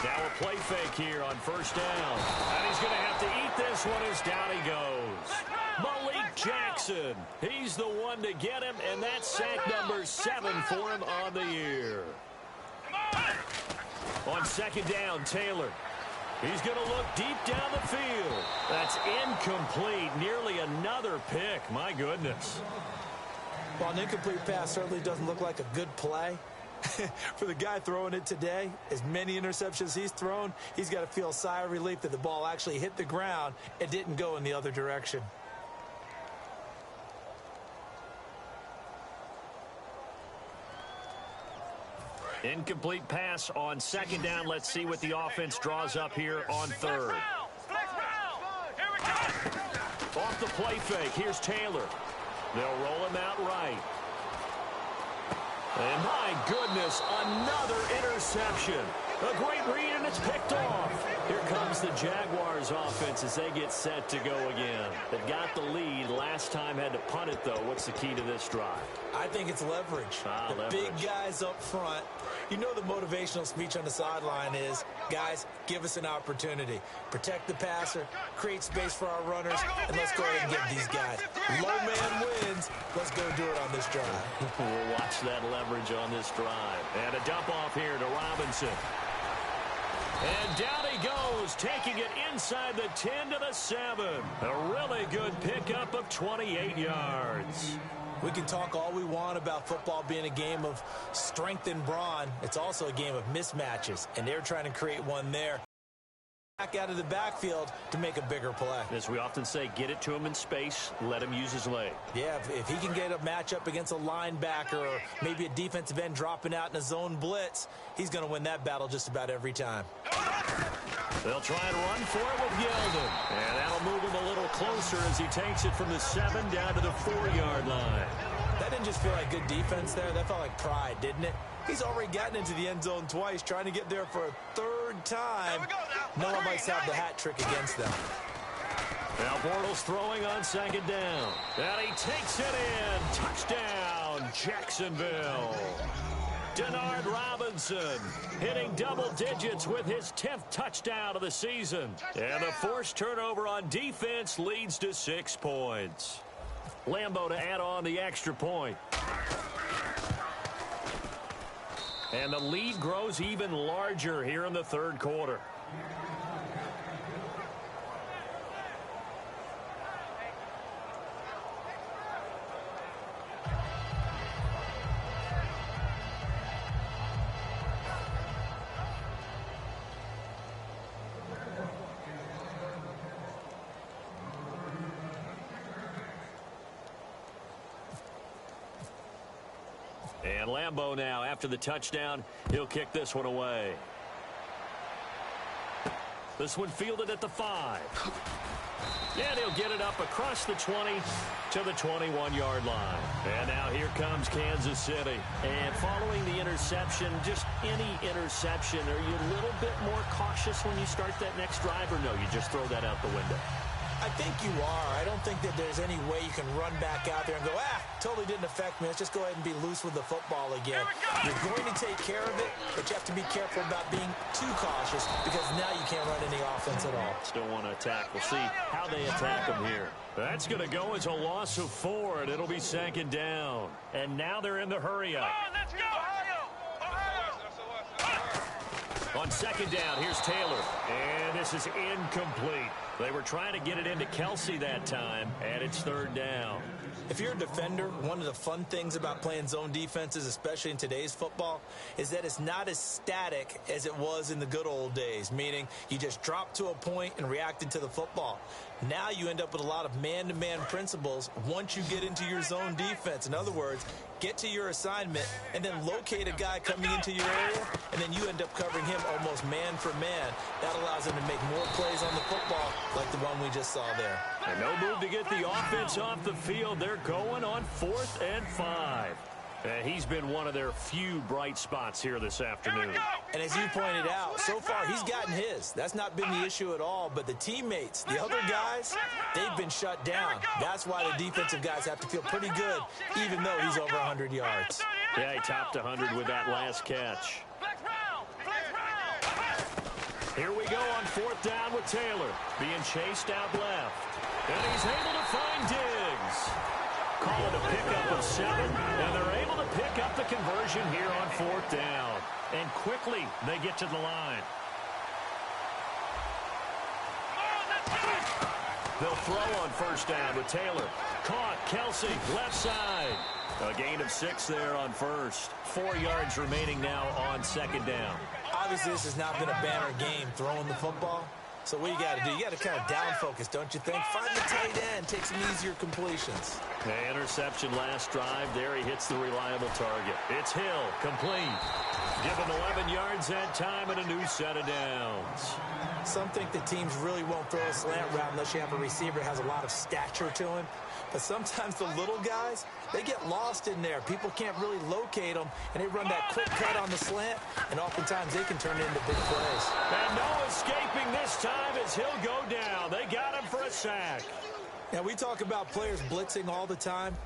Now a play fake here on first down. And he's going to have to eat this one as down he goes. Malik Jackson. He's the one to get him, and that's sack number 7 for him on the year. On second down, Taylor. He's going to look deep down the field. That's incomplete. Nearly another pick. My goodness. Well, an incomplete pass certainly doesn't look like a good play. For the guy throwing it today, as many interceptions he's thrown, he's got to feel a sigh of relief that the ball actually hit the ground and didn't go in the other direction. Incomplete pass on second down. Let's see what the offense draws up here on third. Off the play fake, here's Taylor. They'll roll him out right. And my goodness, another interception. A great read, and it's picked off. Here comes the Jaguars offense as they get set to go again. They've got the lead. Last time had to punt it, though. What's the key to this drive? I think it's leverage. The big guys up front. You know the motivational speech on the sideline is, guys, give us an opportunity. Protect the passer, create space for our runners, and let's go ahead and get these guys. Low man wins. Let's go do it on this drive. We'll watch that leverage on this drive. And a dump off here to Robinson. And down he goes, taking it inside the 10 to the 7. A really good pickup of 28 yards. We can talk all we want about football being a game of strength and brawn. It's also a game of mismatches, and they're trying to create one there. Back out of the backfield to make a bigger play. As we often say, get it to him in space, let him use his leg. Yeah, if he can get a matchup against a linebacker or maybe a defensive end dropping out in a zone blitz, he's going to win that battle just about every time. They'll try and run for it with Yeldon. And that'll move him a little closer as he takes it from the 7 down to the 4-yard line. That didn't just feel like good defense there. That felt like pride, didn't it? He's already gotten into the end zone twice, trying to get there for a third time. No one likes to have the hat trick against them. Now Bortles throwing on second down. And he takes it in. Touchdown, Jacksonville. Denard Robinson hitting double digits with his 10th touchdown of the season. And the forced turnover on defense leads to 6 points. Lambeau to add on the extra point. And the lead grows even larger here in the third quarter. And Lambeau now, after the touchdown, he'll kick this one away. This one fielded at the 5. And he'll get it up across the 20 to the 21-yard line. And now here comes Kansas City. And following the interception, just any interception, are you a little bit more cautious when you start that next drive, or no, you just throw that out the window? I think you are. I don't think that there's any way you can run back out there and go, totally didn't affect me. Let's just go ahead and be loose with the football again. You're going to take care of it, but you have to be careful about being too cautious because now you can't run any offense at all. Still want to attack. We'll see how they attack them here. That's going to go as a loss of 4, and it'll be second down. And now they're in the hurry up. Let's go! On second down, here's Taylor. And this is incomplete. They were trying to get it into Kelsey that time, and it's third down. If you're a defender, one of the fun things about playing zone defenses, especially in today's football, is that it's not as static as it was in the good old days, meaning you just drop to a point and reacted to the football. Now you end up with a lot of man-to-man principles once you get into your zone defense. In other words, get to your assignment and then locate a guy coming into your area, and then you end up covering him almost man for man. That allows him to make more plays on the football like the one we just saw there. And no move to get the offense off the field. They're going on 4th and 5. And he's been one of their few bright spots here this afternoon. And as you pointed out, so far he's gotten his. That's not been the issue at all. But the teammates, the other guys, they've been shut down. That's why the defensive guys have to feel pretty good, even though he's over 100 yards. Yeah, he topped 100 with that last catch. Here we go on 4th down with Taylor. Being chased out left. And he's able to find Diggs. Call it a pickup of 7, and they're able to pick up the conversion here on 4th down. And quickly, they get to the line. They'll throw on 1st down with Taylor. Caught, Kelsey, left side. A gain of 6 there on 1st. 4 yards remaining now on 2nd down. Obviously, this has not been a banner game throwing the football. So what you got to do, you got to kind of down focus, don't you think? Find the tight end, take some easier completions. The interception last drive. There he hits the reliable target. It's Hill, complete. Give him 11 yards that time and a new set of downs. Some think that teams really won't throw a slant route unless you have a receiver that has a lot of stature to him. But sometimes the little guys, they get lost in there. People can't really locate them, and they run that quick cut on the slant, and oftentimes they can turn it into big plays. And no escaping this time as he'll go down. They got him for a sack. Now, we talk about players blitzing all the time.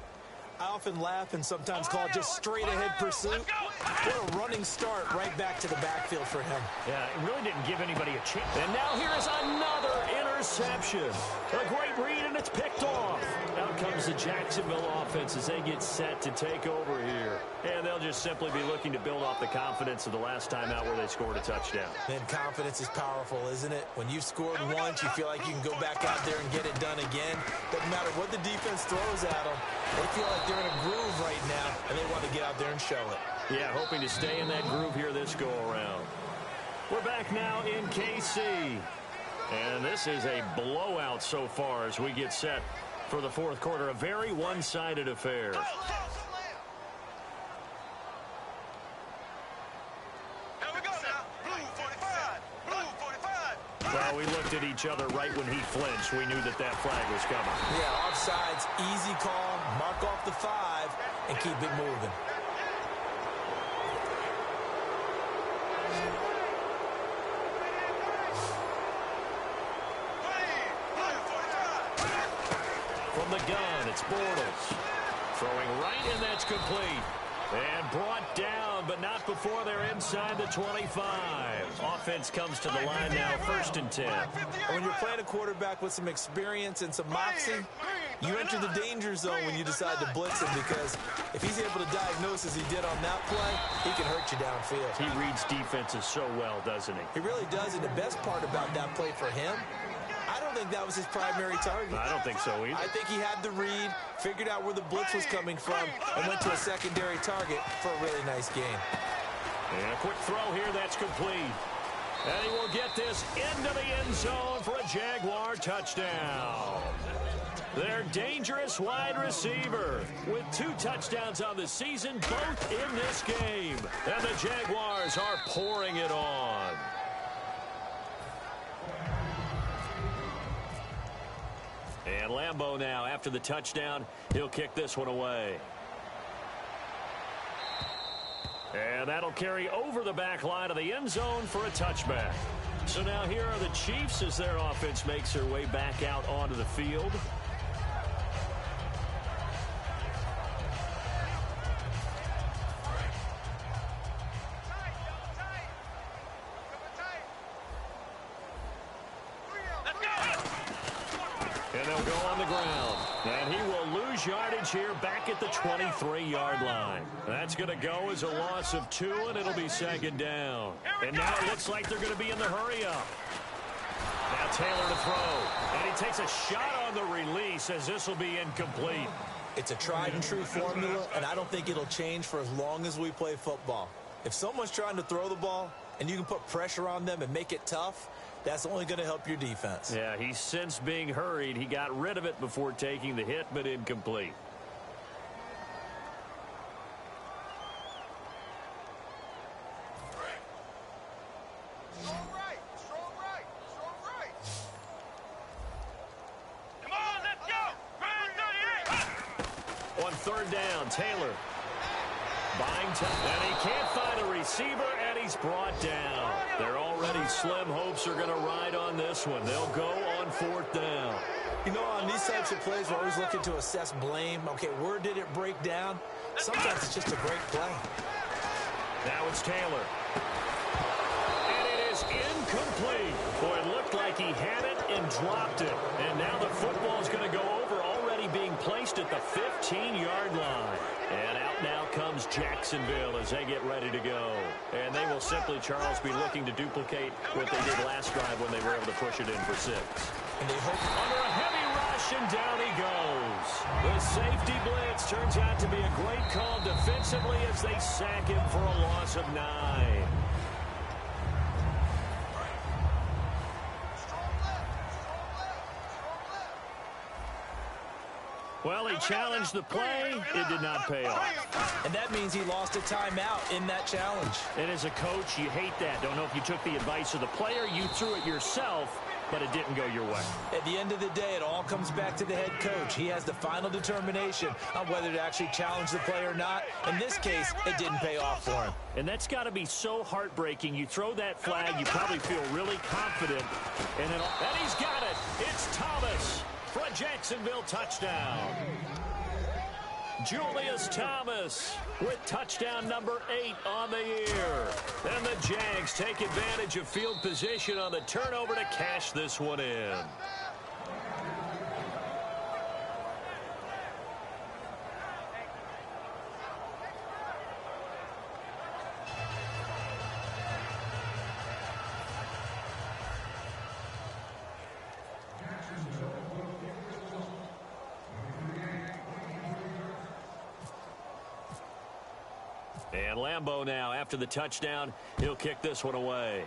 I often laugh and sometimes call it just straight-ahead pursuit. What a running start right back to the backfield for him. Yeah, it really didn't give anybody a chance. And now here is another interception. A great read, and it's picked off. Out comes the Jacksonville offense as they get set to take over here. And they'll just simply be looking to build off the confidence of the last time out where they scored a touchdown. And confidence is powerful, isn't it? When you've scored once, you feel like you can go back out there and get it done again. Doesn't matter what the defense throws at them. They feel like they're in a groove right now, and they want to get out there and show it. Yeah, hoping to stay in that groove here this go-around. We're back now in KC. And this is a blowout so far as we get set for the 4th quarter. A very one-sided affair. Well, we looked at each other right when he flinched. We knew that that flag was coming. Yeah, offsides, easy call, mark off the 5, and keep it moving. From the gun, it's Bortles. Throwing right, and that's complete. And brought down, but not before they're inside the 25. Offense comes to the line now, 1st and 10. When you're playing a quarterback with some experience and some moxie, you enter the danger zone when you decide to blitz him, because if he's able to diagnose as he did on that play, he can hurt you downfield. He reads defenses so well, doesn't he? He really does, and the best part about that play for him, I don't think that was his primary target. I don't think so either. I think he had the read, figured out where the blitz was coming from, and went to a secondary target for a really nice game. And a quick throw here, that's complete. And he will get this into the end zone for a Jaguar touchdown. Their dangerous wide receiver with 2 touchdowns on the season, both in this game. And the Jaguars are pouring it on. And Lambeau now, after the touchdown, he'll kick this one away. And that'll carry over the back line of the end zone for a touchback. So now here are the Chiefs as their offense makes their way back out onto the field. And they'll go on the ground. And he will lose yardage here back at the 23-yard line. That's going to go as a loss of 2, and it'll be 2nd down. And now it looks like they're going to be in the hurry-up. Now Taylor to throw. And he takes a shot on the release as this will be incomplete. It's a tried-and-true formula, and I don't think it'll change for as long as we play football. If someone's trying to throw the ball and you can put pressure on them and make it tough, that's only going to help your defense. Yeah, he's since being hurried. He got rid of it before taking the hit, but incomplete. Strong right. Come on, let's go. On 3rd down, Taylor buying time, and he can't find a receiver, and he's brought down. They're already slim hopes are going to ride on this one. They'll go on 4th down. You know, on these types of plays, we're always looking to assess blame. Okay, where did it break down? Sometimes it's just a great play. Now it's Taylor. And it is incomplete. Boy, it looked like he had it and dropped it. And now the football is going to go over, already being placed at the 15-yard line. And out now comes Jacksonville as they get ready to go. And they will simply, Charles, be looking to duplicate what they did last drive when they were able to push it in for 6. And they hope under a heavy rush, and down he goes. The safety blitz turns out to be a great call defensively as they sack him for a loss of 9. Well, he challenged the play. It did not pay off. And that means he lost a timeout in that challenge. And as a coach, you hate that. Don't know if you took the advice of the player. You threw it yourself, but it didn't go your way. At the end of the day, it all comes back to the head coach. He has the final determination on whether to actually challenge the play or not. In this case, it didn't pay off for him. And that's got to be so heartbreaking. You throw that flag, you probably feel really confident. And he's got it. It's Thomas for a Jacksonville touchdown. Julius Thomas with touchdown number 8 on the year. And the Jags take advantage of field position on the turnover to cash this one in. And Lambeau now, after the touchdown, he'll kick this one away.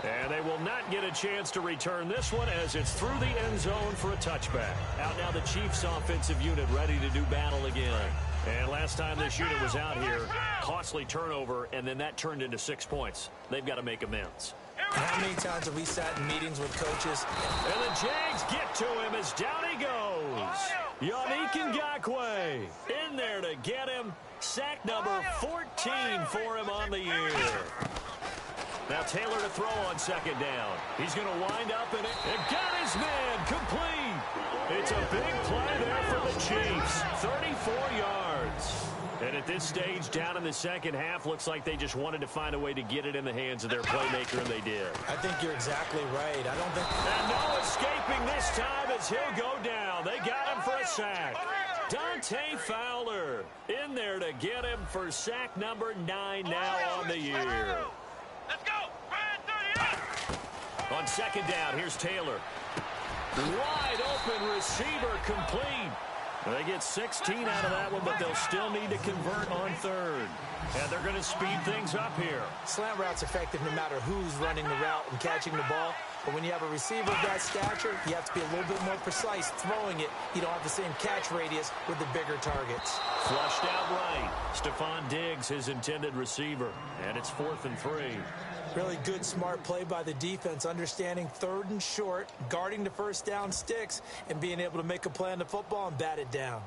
And they will not get a chance to return this one as it's through the end zone for a touchback. Out now the Chiefs offensive unit ready to do battle again. And last time this unit was out here, costly turnover, and then that turned into 6 points. They've got to make amends. How many times have we sat in meetings with coaches? And the Jags get to him as down he goes. Yannick Ngakoue in there to get him. Sack number 14 for him on the year. Now Taylor to throw on second down. He's going to wind up in it. And got his man complete. It's a big play there for the Chiefs. 34 yards. And at this stage, down in the second half, looks like they just wanted to find a way to get it in the hands of their playmaker, and they did. I think you're exactly right. I don't think... And no escaping this time as he'll go down. They got him for a sack. Dante Fowler in there to get him for sack number 9 now on the year. Let's go. On second down, here's Taylor. Wide open receiver complete. They get 16 out of that one, but they'll still need to convert on third. And they're going to speed things up here. Slant route's effective no matter who's running the route and catching the ball. But when you have a receiver of that stature, you have to be a little bit more precise throwing it. You don't have the same catch radius with the bigger targets. Flushed out right. Stephon Diggs, his intended receiver. And it's 4th and 3. Really good, smart play by the defense, understanding third and short, guarding the first down sticks, and being able to make a play on the football and bat it down.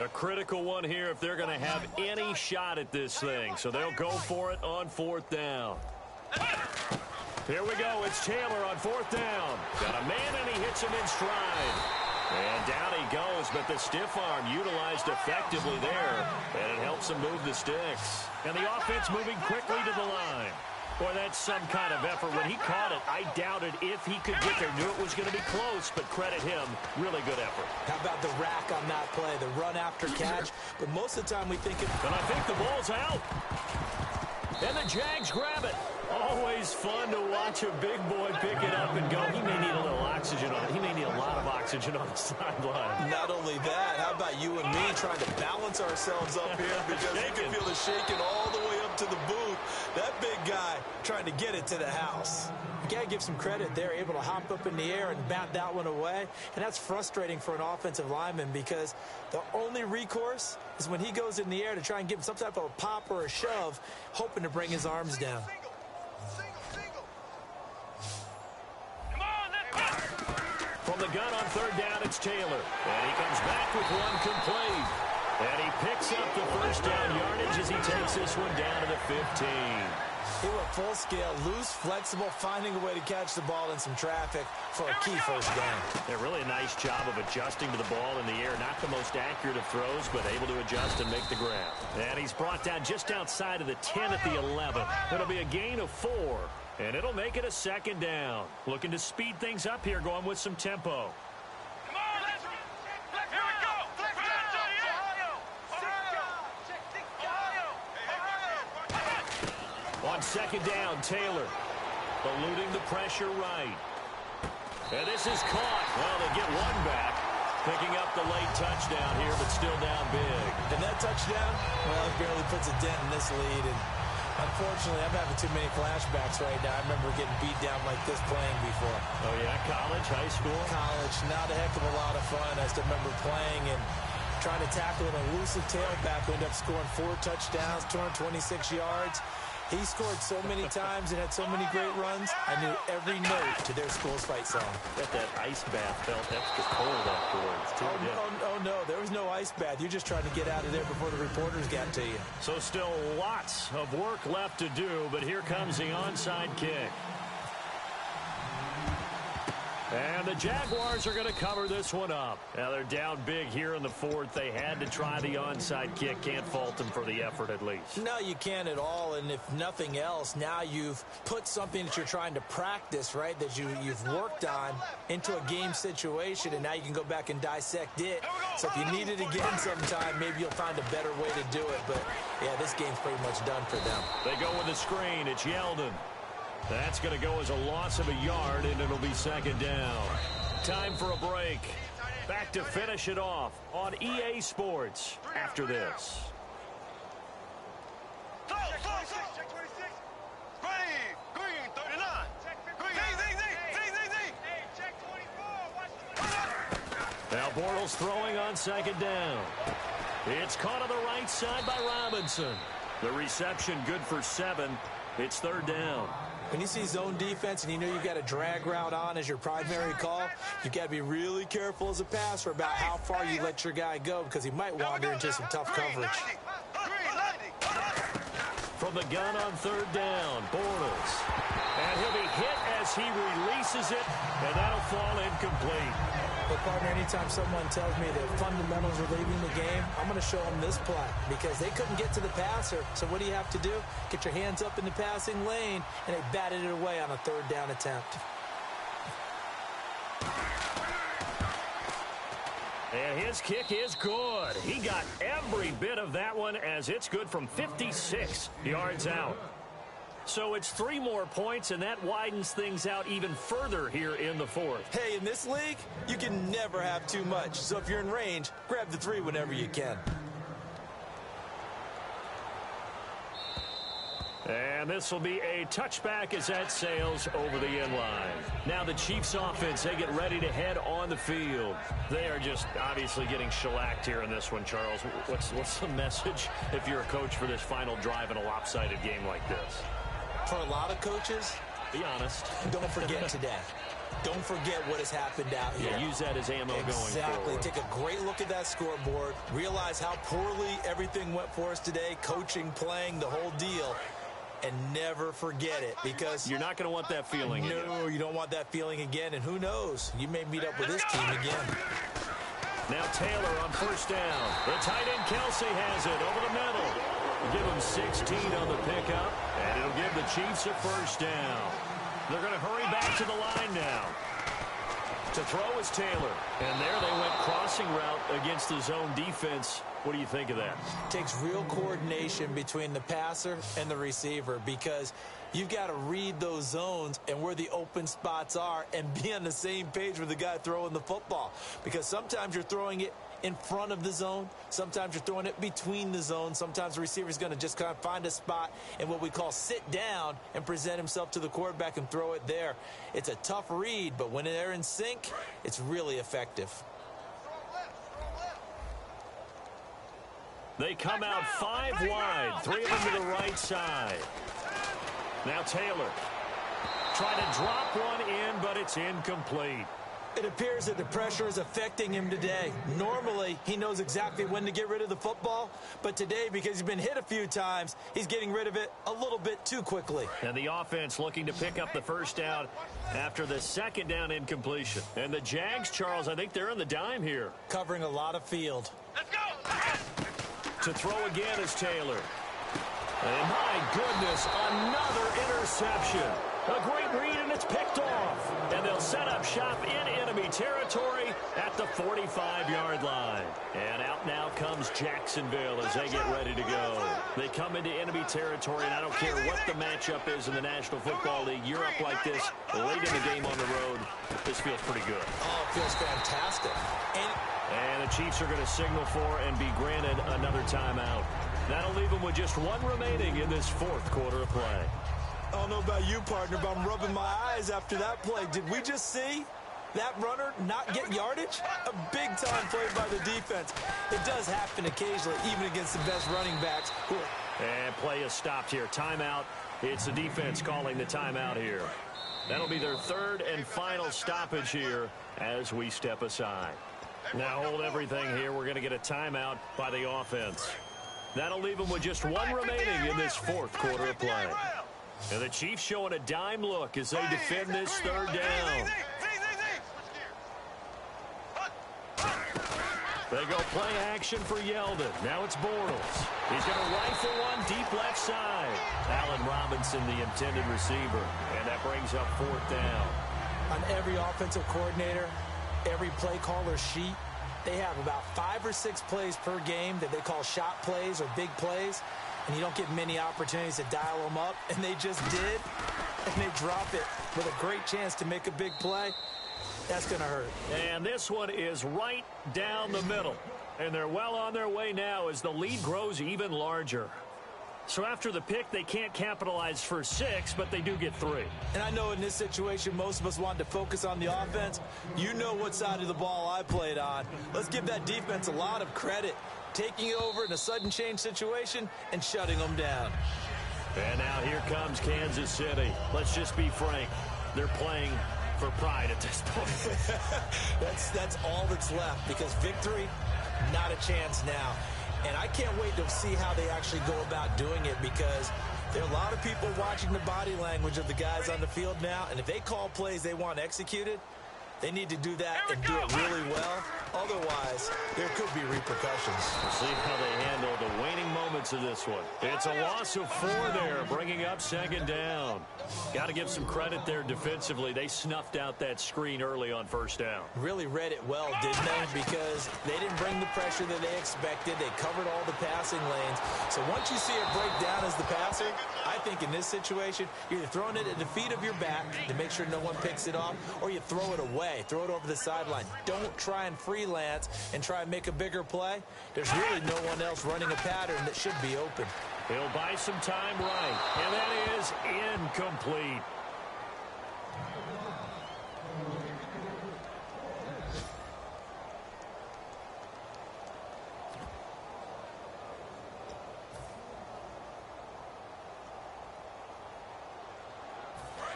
A critical one here if they're going to have any shot at this thing. So they'll go for it on 4th down. Here we go. It's Taylor on 4th down. Got a man, and he hits him in stride. And down he goes, but the stiff arm utilized effectively there, and it helps him move the sticks. And the offense moving quickly to the line. Boy, that's some kind of effort. When he caught it, I doubted if he could get there. Knew it was going to be close, but credit him. Really good effort. How about the rack on that play, the run after catch? But most of the time we think it... And I think the ball's out. And the Jags grab it. Always fun to watch a big boy pick it up and go. He may need a little oxygen on it. He may need a lot of oxygen on the sideline. Not only that, how about you and me trying to balance ourselves up here because you can feel it shaking all the way up to the booth. That big guy trying to get it to the house. You got to give some credit. They're able to hop up in the air and bat that one away. And that's frustrating for an offensive lineman because the only recourse is when he goes in the air to try and give him some type of a pop or a shove, hoping to bring his arms down. From the gun on 3rd down, it's Taylor. And he comes back with one complete. And he picks up the first down yardage as he takes this one down to the 15. He went full scale, loose, flexible, finding a way to catch the ball in some traffic for a key first down. Yeah, really a nice job of adjusting to the ball in the air. Not the most accurate of throws, but able to adjust and make the grab. And he's brought down just outside of the 10 at the 11. It'll be a gain of 4, and it'll make it a second down. Looking to speed things up here, going with some tempo. On second down, Taylor eluding the pressure right. And this is caught. Well, they get one back, picking up the late touchdown here, but still down big. And that touchdown, well, it barely puts a dent in this lead. And unfortunately, I'm having too many flashbacks right now. I remember getting beat down like this playing before. Oh, yeah? College, high school? College, not a heck of a lot of fun. I still remember playing and trying to tackle an elusive tailback who ended up scoring 4 touchdowns, 226 yards. He scored so many times and had so many great runs, I knew every note to their school's fight song. Bet that ice bath felt extra cold afterwards, too. Oh, no, there was no ice bath. You're just trying to get out of there before the reporters got to you. So still lots of work left to do, but here comes the onside kick. And the Jaguars are going to cover this one up. Now they're down big here in the 4th. They had to try the onside kick. Can't fault them for the effort at least. No, you can't at all. And if nothing else, now you've put something that you're trying to practice, right, that you've worked on into a game situation, and now you can go back and dissect it. So if you need it again sometime, maybe you'll find a better way to do it. But, yeah, this game's pretty much done for them. They go with the screen. It's Yeldon. That's going to go as a loss of a yard, and it'll be second down. Time for a break. Back to finish it off on EA Sports after this. Check 26. Check 26. Green 39. Check 15. Hey, check 24. Watch the Now Bortles throwing on second down. It's caught on the right side by Robinson. The reception good for 7. It's third down. When you see zone defense and you know you've got a drag route on as your primary call, you've got to be really careful as a passer about how far you let your guy go because he might wander into some tough coverage. From the gun on third down, Bortles. And he'll be hit as he releases it, and that'll fall incomplete. But, partner, anytime someone tells me that fundamentals are leaving the game, I'm going to show them this play because they couldn't get to the passer. So what do you have to do? Get your hands up in the passing lane, and they batted it away on a third down attempt. And his kick is good. He got every bit of that one as it's good from 56 yards out. So it's 3 more points, and that widens things out even further here in the 4th. Hey, in this league, you can never have too much. So if you're in range, grab the 3 whenever you can. And this will be a touchback as that sails over the end line. Now the Chiefs offense, they get ready to head on the field. They are just obviously getting shellacked here in this one, Charles. What's the message if you're a coach for this final drive in a lopsided game like this? For a lot of coaches, be honest. Don't forget today. Don't forget what has happened out here. Yeah, use that as ammo going forward. Exactly. Take a great look at that scoreboard. Realize how poorly everything went for us today. Coaching, playing, the whole deal. And never forget it because you're not going to want that feeling again. No, you don't want that feeling again. And who knows? You may meet up with this team again. Now Taylor on first down. The tight end Kelsey has it over the middle. Give him 16 on the pickup, and it'll give the Chiefs a first down. They're going to hurry back to the line now. To throw is Taylor. And there they went crossing route against the zone defense. What do you think of that? Takes real coordination between the passer and the receiver because you've got to read those zones and where the open spots are and be on the same page with the guy throwing the football. Because sometimes you're throwing it in front of the zone. Sometimes you're throwing it between the zones. Sometimes the receiver's going to just kind of find a spot and what we call sit down and present himself to the quarterback and throw it there. It's a tough read, but when they're in sync, it's really effective. They come out 5 wide, 3 of them to the right side. Now Taylor trying to drop one in, but it's incomplete. It appears that the pressure is affecting him today. Normally, he knows exactly when to get rid of the football, but today, because he's been hit a few times, he's getting rid of it a little bit too quickly. And the offense looking to pick up the first down after the second down incompletion. And the Jags, Charles, I think they're on the dime here. Covering a lot of field. Let's go. To throw again is Taylor. And my goodness, another interception. A great read, and it's picked off. And they'll set up shop in enemy territory at the 45-yard line. And out now comes Jacksonville as they get ready to go. They come into enemy territory, and I don't care what the matchup is in the National Football League. You're up like this late in the game on the road. This feels pretty good. Oh, it feels fantastic. And the Chiefs are going to signal for and be granted another timeout. That'll leave them with just one remaining in this fourth quarter of play. I don't know about you, partner, but I'm rubbing my eyes after that play. Did we just see that runner not get yardage? A big-time play by the defense. It does happen occasionally, even against the best running backs. And play is stopped here. Timeout. It's the defense calling the timeout here. That'll be their third and final stoppage here as we step aside. Now hold everything here. We're going to get a timeout by the offense. That'll leave them with just one remaining in this fourth quarter of play. And the Chiefs showing a dime look as they defend this third down. They go play action for Yeldon. Now it's Bortles. He's going to rifle one deep left side. Allen Robinson, the intended receiver. And that brings up fourth down. On every offensive coordinator, every play caller sheet, they have about 5 or 6 plays per game that they call shot plays or big plays. And you don't get many opportunities to dial them up. And they just did. And they drop it with a great chance to make a big play. That's going to hurt. And this one is right down the middle. And they're well on their way now as the lead grows even larger. So after the pick, they can't capitalize for 6, but they do get 3. And I know in this situation, most of us want to focus on the offense. You know what side of the ball I played on. Let's give that defense a lot of credit. Taking over in a sudden change situation and shutting them down. And now here comes Kansas City. Let's just be frank. They're playing for pride at this point. That's all that's left, because victory, not a chance now. And I can't wait to see how they actually go about doing it, because there are a lot of people watching the body language of the guys on the field now, and if they call plays they want executed, they need to do that and do it really well. Otherwise, there could be repercussions. We'll see how they handle the waning moments of this one. It's a loss of 4 there, bringing up second down. Got to give some credit there defensively. They snuffed out that screen early on first down. Really read it well, didn't they? Because they didn't bring the pressure that they expected. They covered all the passing lanes. So once you see it break down as the passer, I think in this situation, you're either throwing it at the feet of your back to make sure no one picks it off, or you throw it away. Throw it over the sideline. Don't try and freelance and try and make a bigger play. There's really no one else running a pattern that should be open. He'll buy some time right, and that is incomplete.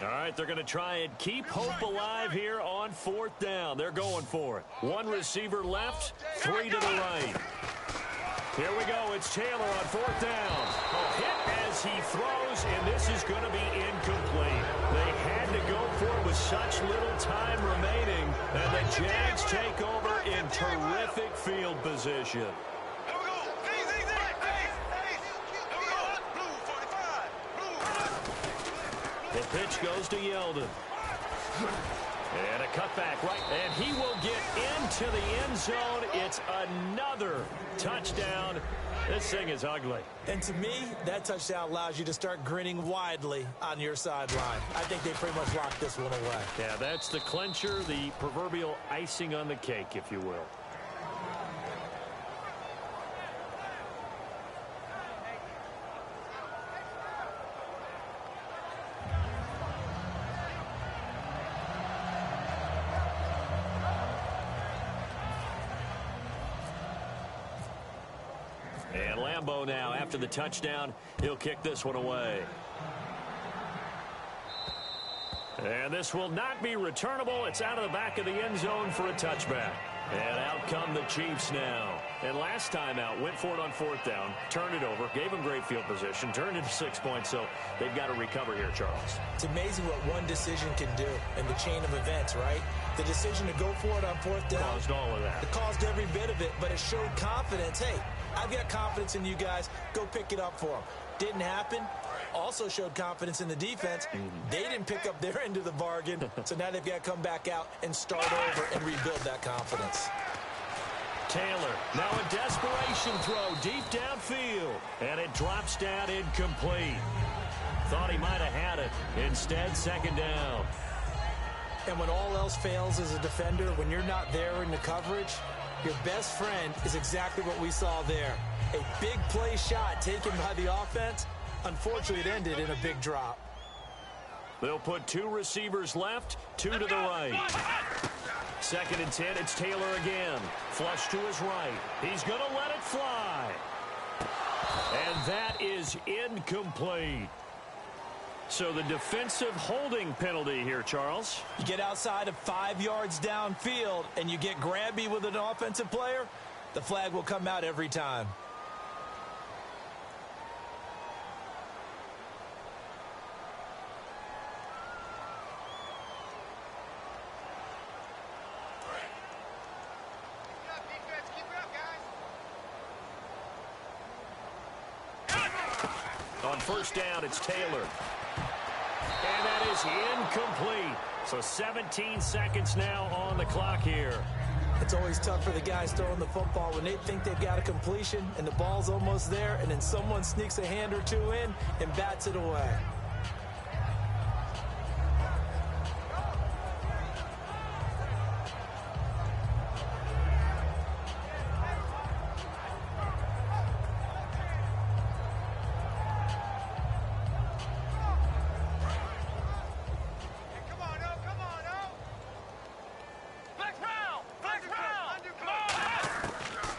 All right, they're going to try and keep hope alive here on fourth down. They're going for it. 1 receiver left, 3 to the right. Here we go. It's Taylor on fourth down. A hit as he throws, and this is going to be incomplete. They had to go for it with such little time remaining, and the Jags take over in terrific field position. The pitch goes to Yeldon. And a cutback right, and he will get into the end zone. It's another touchdown. This thing is ugly. And to me, that touchdown allows you to start grinning widely on your sideline. I think they pretty much locked this one away. Yeah, that's the clincher, the proverbial icing on the cake, if you will. And Lambeau now, after the touchdown, he'll kick this one away. And this will not be returnable. It's out of the back of the end zone for a touchback. And out come the Chiefs now. And last time out, went for it on 4th down, turned it over, gave them great field position, turned it to 6 points, so they've got to recover here, Charles. It's amazing what one decision can do in the chain of events, right? The decision to go for it on 4th down. Caused all of that. It caused every bit of it, but it showed confidence. Hey, I've got confidence in you guys. Go pick it up for them. Didn't happen. Also showed confidence in the defense. They didn't pick up their end of the bargain, so now they've got to come back out and start over and rebuild that confidence. Taylor, now a desperation throw deep downfield, and it drops down incomplete. Thought he might have had it. Instead, 2nd down. And when all else fails as a defender, when you're not there in the coverage, your best friend is exactly what we saw there. A big play shot taken by the offense. Unfortunately, it ended in a big drop. They'll put 2 receivers left, 2 to the right. 2nd and 10, it's Taylor again. Flush to his right. He's going to let it fly. And that is incomplete. So the defensive holding penalty here, Charles. You get outside of 5 yards downfield and you get grabby with an offensive player, the flag will come out every time. On 1st down, it's Taylor. And that is incomplete. So 17 seconds now on the clock here. It's always tough for the guys throwing the football when they think they've got a completion and the ball's almost there, and then someone sneaks a hand or 2 in and bats it away.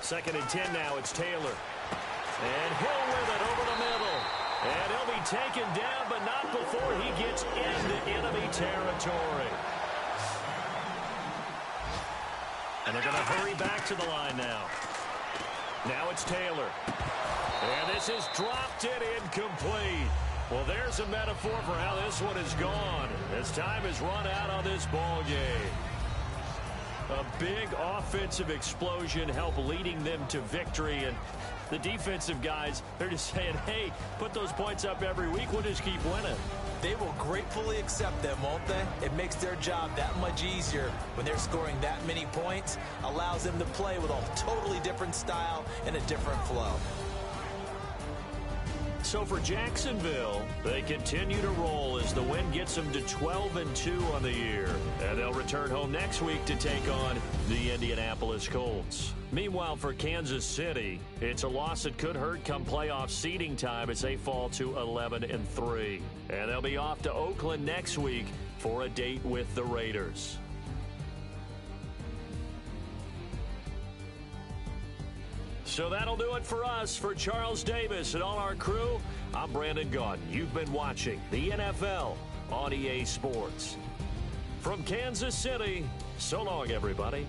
Second and 10 now, it's Taylor. And Hill with it over the middle. And he'll be taken down, but not before he gets into enemy territory. And they're going to hurry back to the line now. Now it's Taylor. And this is dropped it incomplete. Well, there's a metaphor for how this one is gone. As time is run out on this ball game. A big offensive explosion helped leading them to victory. And the defensive guys, they're just saying, hey, put those points up every week. We'll just keep winning. They will gratefully accept them, won't they? It makes their job that much easier when they're scoring that many points. Allows them to play with a totally different style and a different flow. So for Jacksonville, they continue to roll as the win gets them to 12-2 on the year. And they'll return home next week to take on the Indianapolis Colts. Meanwhile, for Kansas City, it's a loss that could hurt come playoff seeding time as they fall to 11-3. And they'll be off to Oakland next week for a date with the Raiders. So that'll do it for us. For Charles Davis and all our crew, I'm Brandon Gaudin. You've been watching the NFL on EA Sports. From Kansas City, so long, everybody.